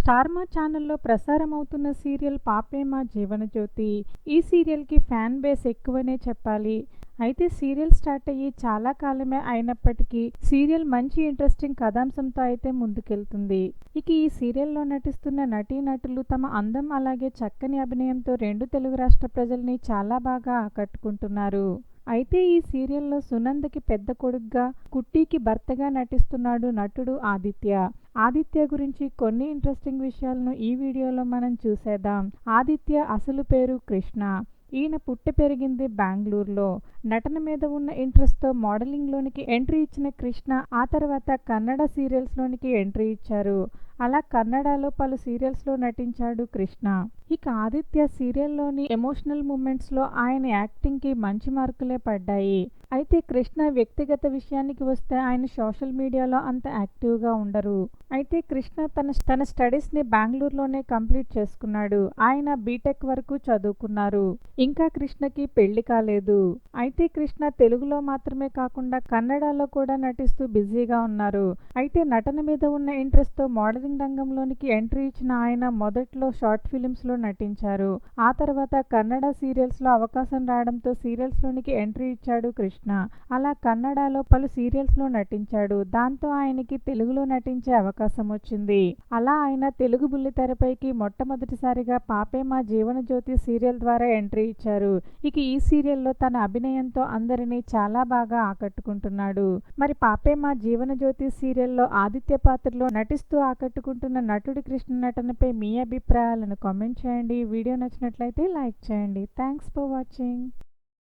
Star మా ఛానల్లో ప్రసారమవుతున్న serial పాపే మా జీవనజ్యోతి. ఈ సీరియల్‌కి ఫ్యాన్ బేస్ ఎక్కువనే చెప్పాలి. అయితే సీరియల్ స్టార్ట్ అయ్యి చాలా కాలమే అయినప్పటికీ సీరియల్ మంచి ఇంట్రెస్టింగ్ కథాంశంతో అయితే ముందుకెళ్తుంది. ఇక ఈ సీరియల్‌లో నటిస్తున్న నటీనటులు తమ అందం అలాగే చక్కని అభినయంతో 2 తెలుగు రాష్ట్ర ప్రజల్ని చాలా బాగా ఆకట్టుకుంటున్నారు. అయితే ఈ సీరియల్‌లో సునందకి పెద్ద కొడుకుగా, కుట్టీకి భర్తగా నటిస్తున్నాడు నటుడు ఆదిత్య. ఆదిత్య గురించి కొన్ని ఇంట్రెస్టింగ్ విషయాలను ఈ వీడియోలో మనం చూసేద్దాం. ఆదిత్య అసలు పేరు కృష్ణ. ఈయన పుట్టి పెరిగింది బెంగుళూరులో. నటన మీద ఉన్న ఇంట్రెస్ట్‌తో మోడలింగ్‌లోనికి ఎంట్రీ ఇచ్చిన కృష్ణ ఆ తర్వాత కన్నడ సీరియల్స్‌లోనికి ఎంట్రీ ఇచ్చారు. అలా కన్నడలో పలు సీరియల్స్‌లో నటించాడు కృష్ణ. ఇక ఆదిత్య సీరియల్‌లోని ఎమోషనల్ మూమెంట్స్‌లో ఆయన యాక్టింగ్‌కి మంచి మార్కులే పడ్డాయి. అయితే కృష్ణ వ్యక్తిగత విషయానికి వస్తే ఆయన సోషల్ మీడియాలో అంత యాక్టివ్‌గా ఉండరు. అయితే కృష్ణ తన స్టడీస్‌ని బెంగుళూరులోనే కంప్లీట్ చేసుకున్నాడు. ఆయన బీటెక్ వరకు చదువుకున్నారు. ఇంకా కృష్ణకి పెళ్లి కాలేదు. అయితే కృష్ణ తెలుగులో మాత్రమే కాకుండా కన్నడలో కూడా నటిస్తూ బిజీగా ఉన్నారు. అయితే నటన మీద ఉన్న ఇంట్రెస్ట్‌తో మోడలింగ్ రంగంలోనికి ఎంట్రీ ఇచ్చిన ఆయన మొదట్లో షార్ట్ ఫిలిమ్స్‌లో నటించారు. ఆ తర్వాత కన్నడ సీరియల్స్‌లో అవకాశం రావడంతో సీరియల్స్‌లోనికి ఎంట్రీ ఇచ్చాడు కృష్ణ. అలా కన్నడలో పలు సీరియల్స్‌లో నటించాడు. దాంతో ఆయనకి తెలుగులో నటించే అవకాశం వచ్చింది. అలా ఆయన తెలుగు బుల్లితెరపైకి మొట్టమొదటిసారిగా పాపే మా జీవనజ్యోతి సీరియల్ ద్వారా ఎంట్రీ ఇచ్చారు. ఇక ఈ సీరియల్లో తన అభినయంతో అందరినీ చాలా బాగా ఆకట్టుకుంటున్నాడు. మరి పాపే మా జీవనజ్యోతి సీరియల్లో ఆదిత్య పాత్రలో నటిస్తూ ఆకట్టుకుంటున్న నటుడి కృష్ణ నటనపై మీ అభిప్రాయాలను కామెంట్ చేయండి. వీడియో నచ్చినట్లయితే లైక్ చేయండి. Thanks for watching.